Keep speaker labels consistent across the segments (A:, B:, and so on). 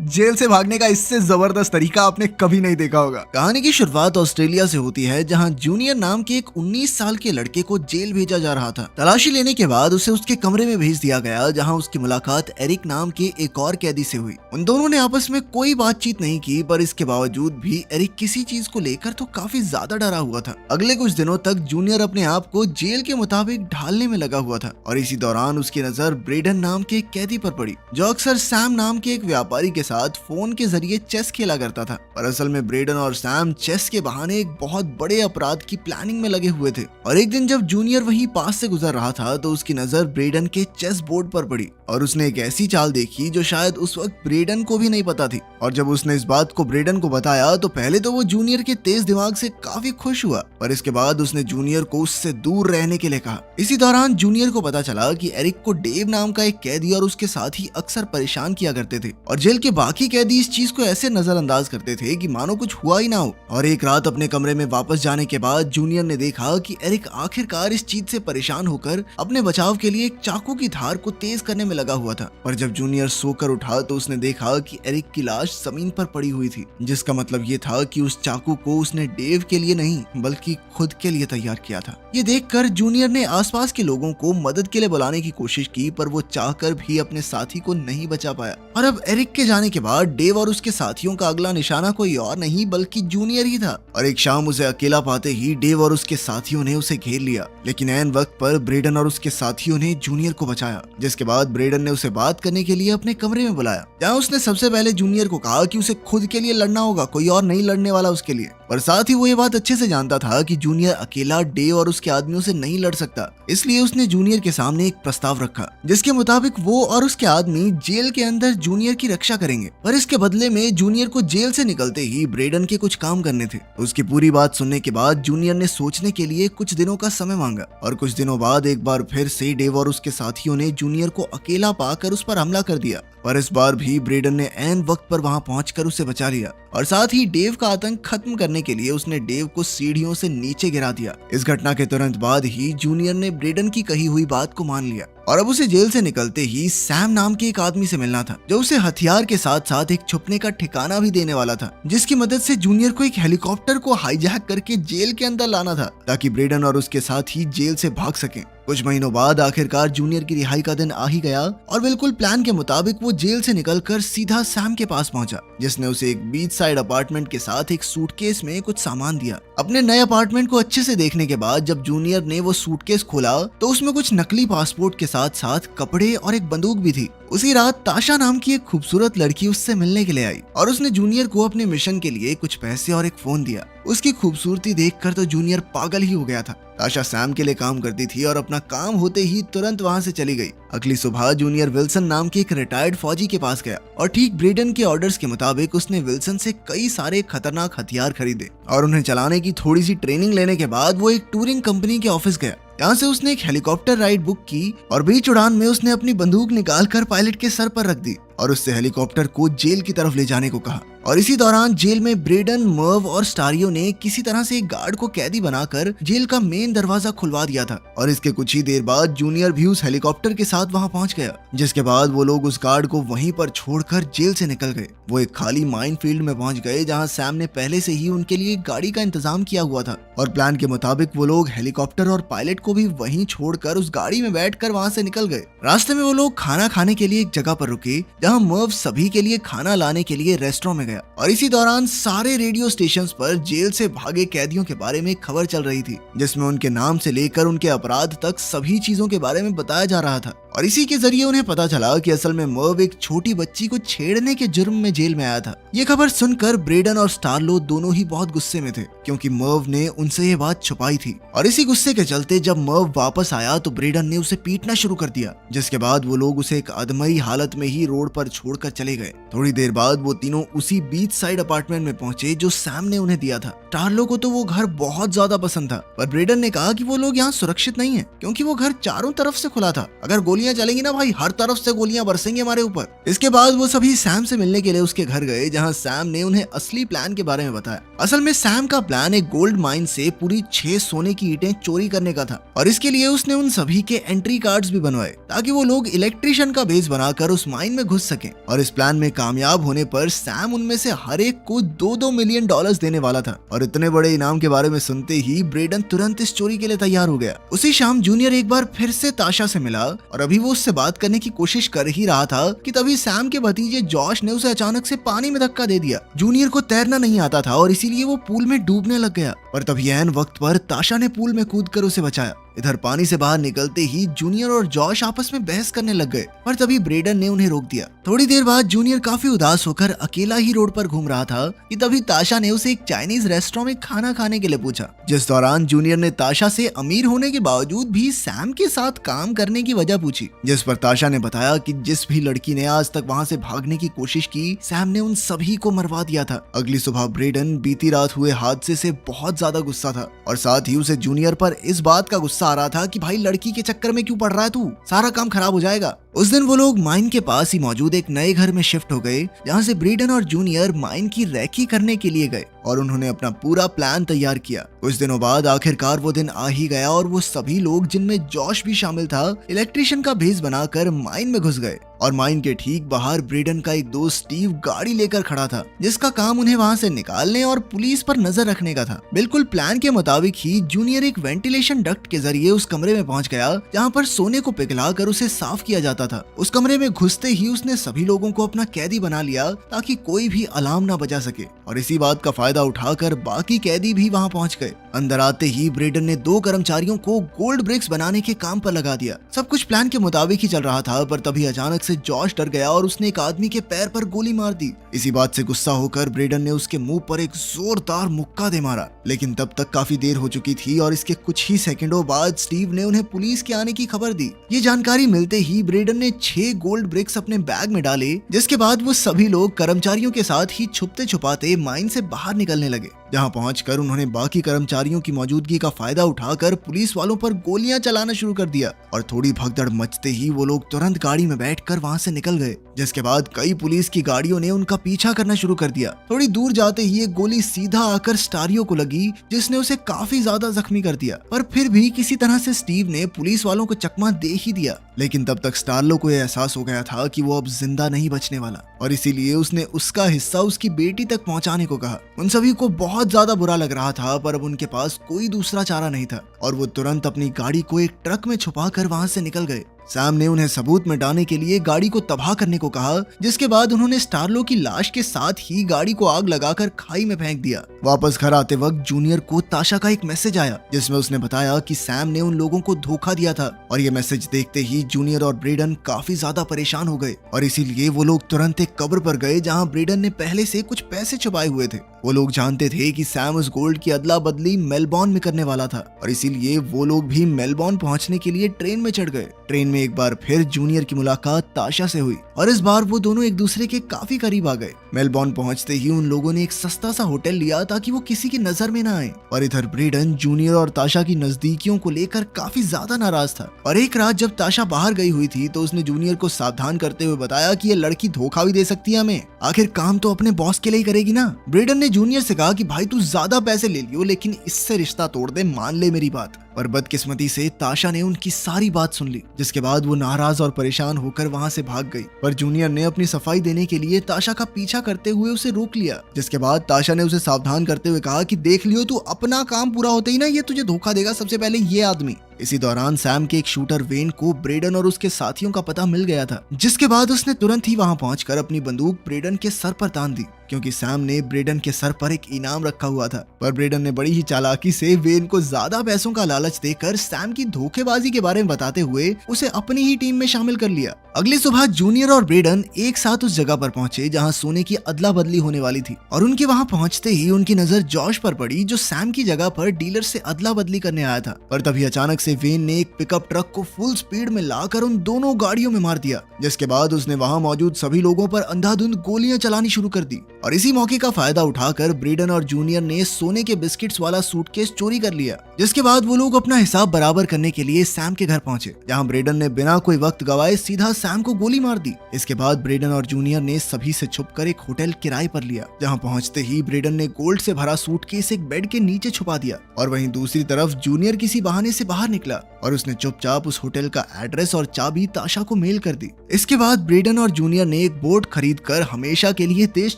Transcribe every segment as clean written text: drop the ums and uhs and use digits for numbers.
A: Jail से भागने का इससे जबरदस्त तरीका आपने कभी नहीं देखा होगा। कहानी की शुरुआत ऑस्ट्रेलिया से होती है, जहां जूनियर नाम के एक 19 साल के लड़के को जेल भेजा जा रहा था। तलाशी लेने के बाद उसे उसके कमरे में भेज दिया गया, जहां उसकी मुलाकात एरिक नाम के एक और कैदी से हुई। उन दोनों ने आपस में कोई बातचीत नहीं की, पर इसके बावजूद भी एरिक किसी चीज को लेकर तो काफी ज्यादा डरा हुआ था। अगले कुछ दिनों तक जूनियर अपने आप को जेल के मुताबिक ढालने में लगा हुआ था, और इसी दौरान उसकी नजर ब्रेडन नाम के एक कैदी पर पड़ी, जो अक्सर सैम नाम के एक व्यापारी के साथ फोन के जरिए चेस खेला करता था। पर असल में ब्रेडन और सैम चेस के बहाने एक बहुत बड़े अपराध की प्लानिंग में लगे हुए थे। और एक दिन जब जूनियर वहीं पास से गुजर रहा था, तो उसकी नजर ब्रेडन के चेस बोर्ड पर पड़ी, और उसने एक ऐसी चाल देखी जो शायद उस वक्त ब्रेडन को भी नहीं पता थी। और जब उसने इस बात को ब्रेडन को बताया, तो पहले तो वो जूनियर के तेज दिमाग से काफी खुश हुआ, पर इसके बाद उसने जूनियर को उससे दूर रहने के लिए कहा। इसी दौरान जूनियर को पता चला कि एरिक को डेव नाम का एक कैदी और उसके साथी अक्सर परेशान किया करते थे, और जेल के बाकी कैदी इस चीज को ऐसे नजरअंदाज करते थे कि मानो कुछ हुआ ही ना हो। और एक रात अपने कमरे में वापस जाने के बाद जूनियर ने देखा कि एरिक आखिरकार इस चीज से परेशान होकर अपने बचाव के लिए एक चाकू की धार को तेज करने में लगा हुआ था। पर जब जूनियर सोकर उठा, तो उसने देखा कि एरिक की लाश जमीन पर पड़ी हुई थी, जिसका मतलब ये था कि उस चाकू को उसने डेव के लिए नहीं बल्कि खुद के लिए तैयार किया था। ये देखकर जूनियर ने आसपास के लोगों को मदद के लिए बुलाने की कोशिश की, पर वो चाहकर भी अपने साथी को नहीं बचा पाया। और अब एरिक के जाने के बाद डेव और उसके साथियों का अगला निशाना कोई और नहीं बल्कि जूनियर ही था। और एक शाम उसे अकेला पाते ही डेव और उसके साथियों ने उसे घेर लिया, लेकिन ऐन वक्त पर ब्रेडन और उसके साथियों ने जूनियर को बचाया। जिसके बाद ब्रेडन ने उसे बात करने के लिए अपने कमरे में बुलाया, जहाँ उसने सबसे पहले जूनियर को कहा कि उसे खुद के लिए लड़ना होगा, कोई और नहीं लड़ने वाला उसके लिए। पर साथ ही वो ये बात अच्छे से जानता था कि जूनियर अकेला डेव और उसके आदमियों से नहीं लड़ सकता, इसलिए उसने जूनियर के सामने एक प्रस्ताव रखा, जिसके मुताबिक वो और उसके आदमी जेल के अंदर जूनियर की रक्षा करेंगे, पर इसके बदले में जूनियर को जेल से निकलते ही ब्रेडन के कुछ काम करने थे। उसकी पूरी बात सुनने के बाद जूनियर ने सोचने के लिए कुछ दिनों का समय मांगा, और कुछ दिनों बाद एक बार फिर से डेव और उसके साथियों ने जूनियर को अकेला पाकर उस पर हमला कर दिया। पर इस बार भी ब्रेडन ने ऐन वक्त पर वहां पहुंचकर उसे बचा लिया, और साथ ही डेव का आतंक खत्म करने के लिए उसने डेव को सीढ़ियों से नीचे गिरा दिया। इस घटना के तुरंत बाद ही जूनियर ने ब्रेडन की कही हुई बात को मान लिया, और अब उसे जेल से निकलते ही सैम नाम के एक आदमी से मिलना था, जो उसे हथियार के साथ साथ एक छुपने का ठिकाना भी देने वाला था, जिसकी मदद से जूनियर को एक हेलीकॉप्टर को हाईजैक करके जेल के अंदर लाना था, ताकि ब्रेडन और उसके साथी जेल से भाग सकें। कुछ महीनों बाद आखिरकार जूनियर की रिहाई का दिन आ ही गया, और बिल्कुल प्लान के मुताबिक वो जेल से निकलकर सीधा सैम के पास पहुंचा, जिसने उसे एक बीच साइड अपार्टमेंट के साथ एक सूटकेस में कुछ सामान दिया। अपने नए अपार्टमेंट को अच्छे से देखने के बाद जब जूनियर ने वो सूटकेस खोला, तो उसमें कुछ नकली पासपोर्ट के साथ साथ कपड़े और एक बंदूक भी थी। उसी रात ताशा नाम की एक खूबसूरत लड़की उससे मिलने के लिए आई, और उसने जूनियर को अपने मिशन के लिए कुछ पैसे और एक फोन दिया। उसकी खूबसूरती देखकर तो जूनियर पागल ही हो गया था। ताशा सैम के लिए काम करती थी, और अपना काम होते ही तुरंत वहां से चली गई। अगली सुबह जूनियर विल्सन नाम के एक रिटायर्ड फौजी के पास गया, और ठीक ब्रेडन के ऑर्डर्स के मुताबिक उसने विल्सन से कई सारे खतरनाक हथियार खरीदे, और उन्हें चलाने की थोड़ी सी ट्रेनिंग लेने के बाद वो एक टूरिंग कंपनी के ऑफिस गया। यहाँ से उसने एक हेलीकॉप्टर राइड बुक की, और बीच उड़ान में उसने अपनी बंदूक निकालकर पायलट के सर पर रख दी, और उससे हेलीकॉप्टर को जेल की तरफ ले जाने को कहा। और इसी दौरान जेल में ब्रेडन, मर्व और स्टारियो ने किसी तरह से एक गार्ड को कैदी बनाकर जेल का मेन दरवाजा खुलवा दिया था। और इसके कुछ ही देर बाद जूनियर भी उस हेलीकॉप्टर के साथ वहां पहुंच गया, जिसके बाद वो लोग उस गार्ड को वहीं पर छोड़कर जेल से निकल गए। वो एक खाली माइन फील्ड में पहुंच गए, जहां सैम ने पहले से ही उनके लिए एक गाड़ी का इंतजाम किया हुआ था, और प्लान के मुताबिक वो लोग हेलीकॉप्टर और पायलट को भी वहीं छोड़कर उस गाड़ी में बैठकर वहां से निकल गए। रास्ते में वो लोग खाना खाने के लिए एक जगह पर रुके, जहां मर्व सभी के लिए खाना लाने के लिए रेस्टोरेंट में गया। और इसी दौरान सारे रेडियो स्टेशंस पर जेल से भागे कैदियों के बारे में खबर चल रही थी, जिसमें उनके नाम से लेकर उनके अपराध तक सभी चीजों के बारे में बताया जा रहा था। और इसी के जरिए उन्हें पता चला कि असल में मर्व एक छोटी बच्ची को छेड़ने के जुर्म में जेल में आया था। ये खबर सुनकर ब्रेडन और स्टारलो दोनों ही बहुत गुस्से में थे, क्योंकि मर्व ने उनसे ये बात छुपाई थी। और इसी गुस्से के चलते जब मर्व वापस आया, तो ब्रेडन ने उसे पीटना शुरू कर दिया, जिसके बाद वो लोग उसे एक अधमरी हालत में ही रोड पर छोड़कर चले गए। थोड़ी देर बाद वो तीनों उसी बीच साइड अपार्टमेंट में पहुंचे जो सैम ने उन्हें दिया था। स्टारलो को तो वो घर बहुत ज्यादा पसंद था, पर ब्रेडन ने कहा कि वो लोग यहाँ सुरक्षित नहीं है, क्योंकि वो घर चारों तरफ से खुला था। अगर गोलियां गोलियां चलेंगी ना भाई, हर तरफ से गोलियां बरसेंगी हमारे ऊपर। इसके बाद वो सभी सैम से मिलने के लिए उसके घर गए, जहाँ सैम ने उन्हें असली प्लान के बारे में बताया। असल में सैम का प्लान एक गोल्ड माइन से पूरी 6 सोने की ईंटें चोरी करने का था, और इसके लिए उसने उन सभी के एंट्री कार्ड्स भी बनवाए ताकि वो लोग इलेक्ट्रिशियन का भेस बनाकर उस माइन में घुस सकें। और इस प्लान में कामयाब होने पर सैम उनमें से हर एक को $2-2 मिलियन देने वाला था। और इतने बड़े इनाम के बारे में सुनते ही ब्रेडन तुरंत इस चोरी के लिए तैयार हो गया। उसी शाम जूनियर एक बार फिर से ताशा से मिला, और अभी वो उससे बात करने की कोशिश कर ही रहा था कि तभी सैम के भतीजे जॉश ने उसे अचानक से पानी में धक्का दे दिया। जूनियर को तैरना नहीं आता था और इसीलिए वो पूल में डूबने लग गया, और तभी ऐन वक्त पर ताशा ने पूल में कूदकर उसे बचाया। इधर पानी से बाहर निकलते ही जूनियर और जॉश आपस में बहस करने लग गए, पर तभी ब्रेडन ने उन्हें रोक दिया। थोड़ी देर बाद जूनियर काफी उदास होकर अकेला ही रोड पर घूम रहा था कि तभी ताशा ने उसे एक चाइनीज रेस्टोरेंट में खाना खाने के लिए पूछा, जिस दौरान जूनियर ने ताशा से अमीर होने के बावजूद भी सैम के साथ काम करने की वजह पूछी, जिस पर ताशा ने बताया कि जिस भी लड़की ने आज तक वहाँ से भागने की कोशिश की, सैम ने उन सभी को मरवा दिया था। अगली सुबह ब्रेडन बीती रात हुए हादसे से बहुत ज्यादा गुस्सा था, और साथ ही उसे जूनियर पर इस बात का गुस्सा आ रहा था कि भाई लड़की के चक्कर में क्यों पड़ रहा है तू, सारा काम खराब हो जाएगा। उस दिन वो लोग माइन के पास ही मौजूद एक नए घर में शिफ्ट हो गए, जहाँ से ब्रेडन और जूनियर माइन की रैकी करने के लिए गए, और उन्होंने अपना पूरा प्लान तैयार किया। कुछ दिनों बाद आखिरकार वो दिन आ ही गया, और वो सभी लोग जिनमें जॉश भी शामिल था, इलेक्ट्रिशियन का भेस बनाकर माइन में घुस गए। और माइन के ठीक बाहर ब्रेडन का एक दोस्त स्टीव गाड़ी लेकर खड़ा था, जिसका काम उन्हें वहां से निकालने और पुलिस पर नजर रखने का था। बिल्कुल प्लान के मुताबिक ही जूनियर एक वेंटिलेशन डक्ट के जरिए उस कमरे में पहुंच गया, जहां पर सोने को पिघलाकर उसे साफ किया जाता था। उस कमरे में घुसते ही उसने सभी लोगों को अपना कैदी बना लिया ताकि कोई भी अलार्म न बजा सके, और इसी बात का फायदा उठाकर बाकी कैदी भी वहां पहुंच गए। अंदर आते ही ब्रेडन ने 2 कर्मचारियों को गोल्ड ब्रिक्स बनाने के काम पर लगा दिया। सब कुछ प्लान के मुताबिक ही चल रहा था, पर तभी अचानक से जॉश डर गया और उसने एक आदमी के पैर पर गोली मार दी। इसी बात से गुस्सा होकर ब्रेडन ने उसके मुंह पर एक जोरदार मुक्का दे मारा, लेकिन तब तक काफी देर हो चुकी थी, और इसके कुछ ही सेकंडों बाद स्टीव ने उन्हें पुलिस के आने की खबर दी। ये जानकारी मिलते ही ब्रेडन ने 6 गोल्ड ब्रिक्स अपने बैग में डाले, जिसके बाद वो सभी लोग कर्मचारियों के साथ ही छुपते छुपाते माइन से बाहर निकलने लगे, जहां पहुंचकर उन्होंने बाकी कर्मचारियों की मौजूदगी का फायदा उठाकर पुलिस वालों पर गोलियां चलाना शुरू कर दिया। और थोड़ी भगदड़ मचते ही वो लोग तुरंत गाड़ी में बैठकर वहां से निकल गए, जिसके बाद कई पुलिस की गाड़ियों ने उनका पीछा करना शुरू कर दिया। थोड़ी दूर जाते ही एक गोली सीधा आकर स्टारियो को लगी, जिसने उसे काफी ज्यादा जख्मी कर दिया, पर फिर भी किसी तरह से स्टीव ने पुलिस वालों को चकमा दे ही दिया। लेकिन तब तक स्टार्लो को यह एहसास हो गया था कि वो अब जिंदा नहीं बचने वाला, और इसीलिए उसने उसका हिस्सा उसकी बेटी तक पहुंचाने को कहा। उन सभी को बहुत ज्यादा बुरा लग रहा था, पर अब उनके पास कोई दूसरा चारा नहीं था, और वो तुरंत अपनी गाड़ी को एक ट्रक में छुपाकर वहां से निकल गए। सैम ने उन्हें सबूत में डालने के लिए गाड़ी को तबाह करने को कहा, जिसके बाद उन्होंने स्टार्लो की लाश के साथ ही गाड़ी को आग लगाकर खाई में फेंक दिया। वापस घर आते वक्त जूनियर को ताशा का एक मैसेज आया, जिसमें उसने बताया कि सैम ने उन लोगों को धोखा दिया था, और ये मैसेज देखते ही जूनियर और ब्रेडन काफी ज्यादा परेशान हो गए, और इसीलिए वो लोग तुरंत एक कब्र पर गए, जहाँ ब्रेडन ने पहले से कुछ पैसे छुपाए हुए थे। वो लोग जानते थे कि सैम उस गोल्ड की अदला बदली मेलबॉर्न में करने वाला था, और इसीलिए वो लोग भी मेलबॉर्न पहुंचने के लिए ट्रेन में चढ़ गए। ट्रेन में एक बार फिर जूनियर की मुलाकात ताशा से हुई, और इस बार वो दोनों एक दूसरे के काफी करीब आ गए। मेलबॉर्न पहुंचते ही उन लोगों ने एक सस्ता सा होटल लिया ताकि वो किसी की नजर में न आए, और इधर ब्रेडन जूनियर और ताशा की नजदीकियों को लेकर काफी ज्यादा नाराज था। और एक रात जब ताशा बाहर गई हुई थी, तो उसने जूनियर को सावधान करते हुए बताया कि ये लड़की धोखा भी दे सकती है हमें, आखिर काम तो अपने बॉस के लिए ही करेगी ना। ब्रेडन ने जूनियर से कहा कि भाई तू ज्यादा पैसे ले लियो, लेकिन इससे रिश्ता तोड़ दे, मान ले मेरी बात। पर बदकिस्मती से ताशा ने उनकी सारी बात सुन ली, जिसके बाद वो नाराज और परेशान होकर वहां से भाग गई। पर जूनियर ने अपनी सफाई देने के लिए ताशा का पीछा करते हुए उसे रोक लिया, जिसके बाद ताशा ने उसे सावधान करते हुए कहा कि देख लियो, तू अपना काम पूरा होते ही ना ये तुझे धोखा देगा, सबसे पहले ये आदमी। इसी दौरान सैम के एक शूटर वेन को ब्रेडन और उसके साथियों का पता मिल गया था, जिसके बाद उसने तुरंत ही वहां पहुंचकर अपनी बंदूक ब्रेडन के सर पर तान दी, क्योंकि सैम ने ब्रेडन के सर पर एक इनाम रखा हुआ था। पर ब्रेडन ने बड़ी ही चालाकी से वेन को ज्यादा पैसों का लालच देकर सैम की धोखेबाजी के बारे में बताते हुए उसे अपनी ही टीम में शामिल कर लिया। अगली सुबह जूनियर और ब्रेडन एक साथ उस जगह पर पहुंचे जहां सोने की अदला बदली होने वाली थी, और उनके वहां पहुंचते ही उनकी नजर जॉश पर पड़ी, जो सैम की जगह पर डीलर से अदला बदली करने आया था। पर तभी अचानक से वेन ने एक पिकअप ट्रक को फुल स्पीड में लाकर उन दोनों गाड़ियों में मार दिया, जिसके बाद उसने वहां मौजूद सभी लोगों पर अंधाधुंध गोलियां चलानी शुरू कर दी। और इसी मौके का फायदा उठाकर ब्रेडन और जूनियर ने सोने के बिस्किट्स वाला सूटकेस चोरी कर लिया, जिसके बाद वो लोग अपना हिसाब बराबर करने के लिए सैम के घर पहुंचे, जहां ब्रेडन ने बिना कोई वक्त गवाए सीधा सैम को गोली मार दी। इसके बाद ब्रेडन और जूनियर ने सभी से छुपकर एक होटल किराए पर लिया, जहां पहुंचते ही ब्रेडन ने गोल्ड से भरा सूटकेस एक बेड के नीचे छुपा दिया और वहीं दूसरी तरफ जूनियर किसी बहाने से बाहर निकला और उसने चुपचाप उस होटल का एड्रेस और चाबी ताशा को मेल कर दी। इसके बाद ब्रेडन और जूनियर ने एक बोट खरीद कर हमेशा के लिए देश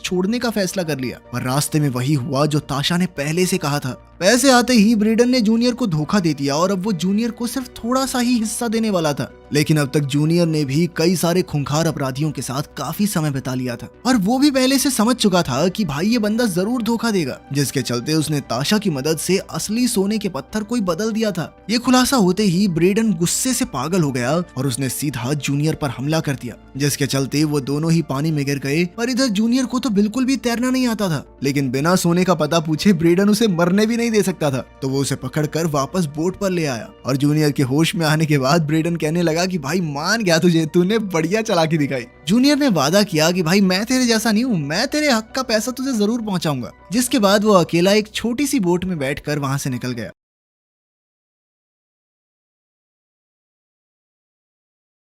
A: छोड़ने का फैसला कर लिया, पर रास्ते में वही हुआ जो ताशा ने पहले से कहा था। पैसे आते ही ब्रेडन ने जूनियर को धोखा दे दिया और अब वो जूनियर को सिर्फ थोड़ा सा ही हिस्सा देने वाला था, लेकिन अब तक जूनियर ने भी कई सारे खूंखार अपराधियों के साथ काफी समय बिता लिया था और वो भी पहले से समझ चुका था कि भाई ये बंदा जरूर धोखा देगा, जिसके चलते उसने ताशा की मदद से असली सोने के पत्थर कोई बदल दिया था। ये खुलासा होते ही ब्रेडन गुस्से से पागल हो गया और उसने सीधा जूनियर पर हमला कर दिया, जिसके चलते वो दोनों ही पानी में गिर गए। और इधर जूनियर को तो बिल्कुल भी तैरना नहीं आता था, लेकिन बिना सोने का पता पूछे ब्रेडन उसे मरने भी नहीं दे सकता था, तो वो उसे पकड़कर वापस बोट पर ले आया। और जूनियर के होश में आने के बाद ब्रेडन कहने लगा कि भाई मान गया तुझे, तूने बढ़िया चालाकी दिखाई। जूनियर ने वादा किया कि भाई मैं तेरे जैसा नहीं हूँ, मैं तेरे हक का पैसा तुझे जरूर पहुंचाऊंगा, जिसके बाद वो अकेला एक छोटी सी बोट में बैठकर वहां से निकल गया।